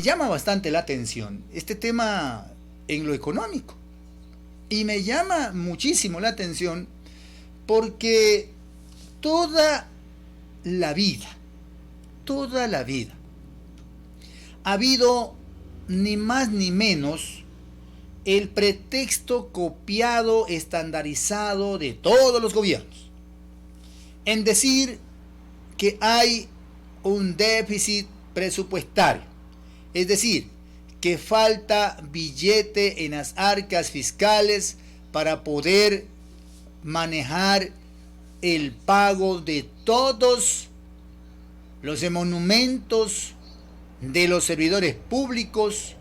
llama bastante la atención este tema en lo económico. Y me llama muchísimo la atención porque toda la vida, toda la vida, ha habido ni más ni menos el pretexto copiado, estandarizado de todos los gobiernos, en decir que hay un déficit presupuestario, es decir, que falta billete en las arcas fiscales para poder manejar el pago de todos los emolumentos de los servidores públicos,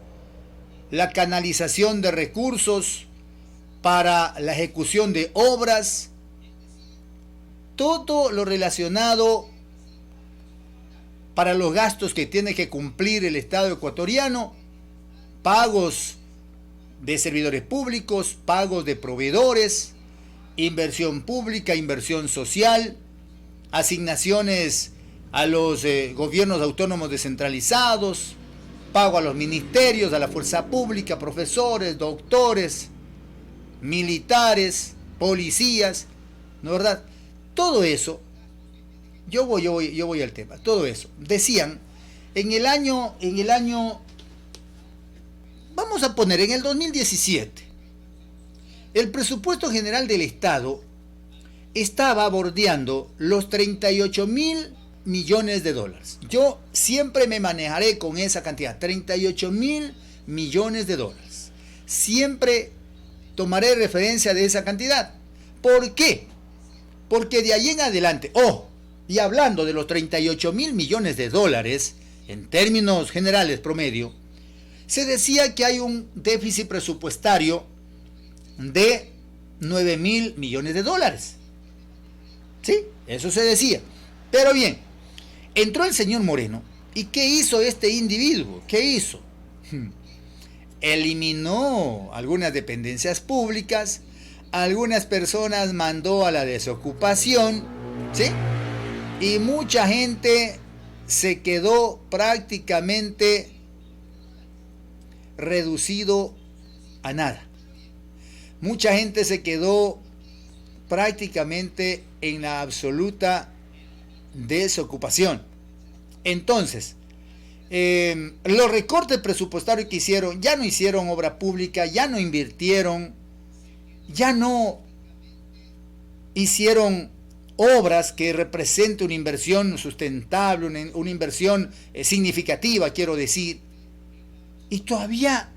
la canalización de recursos para la ejecución de obras, todo lo relacionado para los gastos que tiene que cumplir el Estado ecuatoriano, pagos de servidores públicos, pagos de proveedores, inversión pública, inversión social, asignaciones a los gobiernos autónomos descentralizados, pago a los ministerios, a la fuerza pública, profesores, doctores, militares, policías, ¿no es verdad? Todo eso, yo voy al tema, todo eso. Decían, en el año, vamos a poner, en el 2017, el presupuesto general del Estado estaba bordeando los 38.000 millones de dólares. Yo siempre me manejaré con esa cantidad, 38.000 millones de dólares. Siempre tomaré referencia de esa cantidad. ¿Por qué? Porque de ahí en adelante, y hablando de los 38.000 millones de dólares, en términos generales promedio, se decía que hay un déficit presupuestario de 9.000 millones de dólares. ¿Sí? Eso se decía. Pero bien, entró el señor Moreno, ¿y qué hizo este individuo? ¿Qué hizo? Eliminó algunas dependencias públicas, algunas personas mandó a la desocupación, ¿sí? Y mucha gente se quedó prácticamente reducido a nada. Mucha gente se quedó prácticamente en la absoluta desocupación. Entonces, los recortes presupuestarios que hicieron, ya no hicieron obra pública, ya no invirtieron, ya no hicieron obras que representen una inversión sustentable, una inversión significativa, quiero decir. Y todavía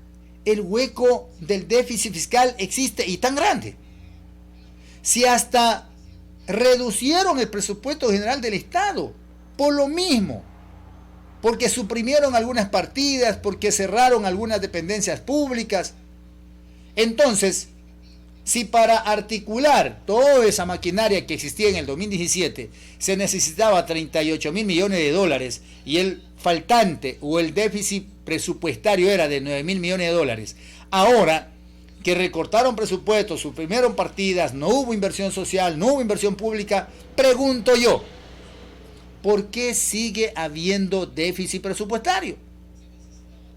el hueco del déficit fiscal existe, y tan grande. Si hasta reducieron el presupuesto general del Estado por lo mismo, porque suprimieron algunas partidas, porque cerraron algunas dependencias públicas. Entonces, si para articular toda esa maquinaria que existía en el 2017 se necesitaba 38.000 millones de dólares y el faltante o el déficit presupuestario era de 9.000 millones de dólares, ahora que recortaron presupuestos, suprimieron partidas, no hubo inversión social, no hubo inversión pública, pregunto yo, ¿por qué sigue habiendo déficit presupuestario?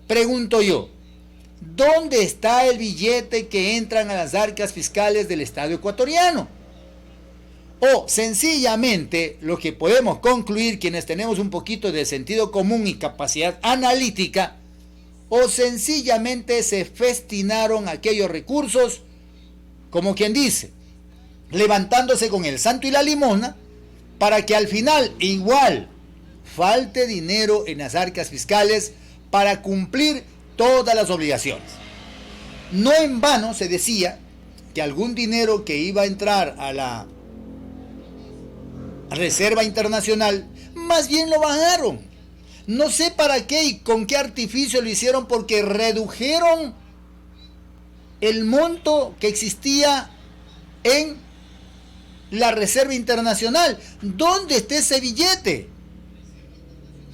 Pregunto yo, ¿dónde está el billete que entran a las arcas fiscales del Estado ecuatoriano? O sencillamente lo que podemos concluir quienes tenemos un poquito de sentido común y capacidad analítica, o sencillamente se festinaron aquellos recursos, como quien dice, levantándose con el santo y la limosna, para que al final igual falte dinero en las arcas fiscales para cumplir todas las obligaciones. No en vano se decía que algún dinero que iba a entrar a la Reserva Internacional, más bien lo bajaron. No sé para qué y con qué artificio lo hicieron, porque redujeron el monto que existía en la Reserva Internacional. ¿Dónde está ese billete?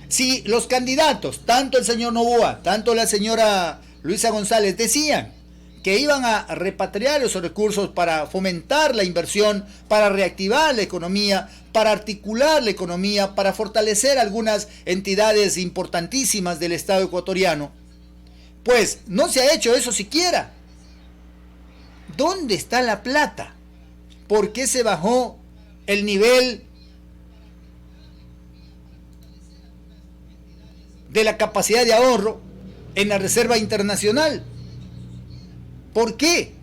Si los candidatos, tanto el señor Noboa, tanto la señora Luisa González, decían que iban a repatriar esos recursos para fomentar la inversión, para reactivar la economía, para articular la economía, para fortalecer algunas entidades importantísimas del Estado ecuatoriano. Pues no se ha hecho eso siquiera. ¿Dónde está la plata? ¿Por qué se bajó el nivel de la capacidad de ahorro en la Reserva Internacional? ¿Por qué?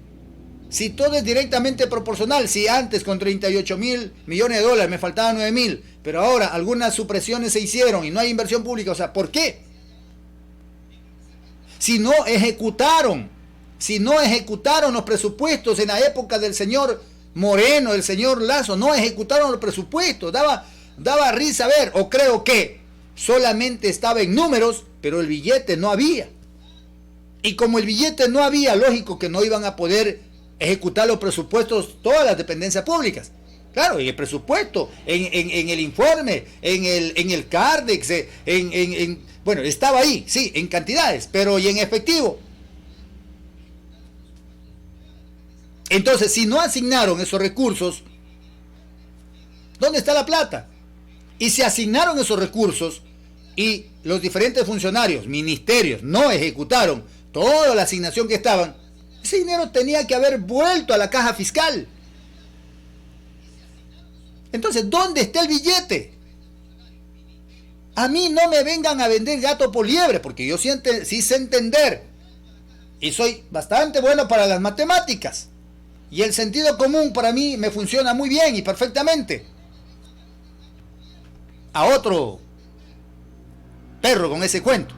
Si todo es directamente proporcional, si antes con 38.000 millones de dólares me faltaban 9.000, pero ahora algunas supresiones se hicieron y no hay inversión pública, o sea, ¿por qué? Si no ejecutaron los presupuestos en la época del señor Moreno, del señor Lazo, no ejecutaron los presupuestos, daba risa ver, o creo que solamente estaba en números, pero el billete no había. Y como el billete no había, lógico que no iban a poder ejecutar los presupuestos todas las dependencias públicas. Claro, en el presupuesto, en el informe, en el CARDEX, bueno, estaba ahí, sí, en cantidades, pero ¿y en efectivo? Entonces, si no asignaron esos recursos, ¿dónde está la plata? Y si asignaron esos recursos y los diferentes funcionarios, ministerios, no ejecutaron toda la asignación que estaban, ese dinero tenía que haber vuelto a la caja fiscal. Entonces, ¿dónde está el billete? A mí no me vengan a vender gato por liebre, porque yo sí sé entender y soy bastante bueno para las matemáticas. Y el sentido común para mí me funciona muy bien y perfectamente. A otro perro con ese cuento.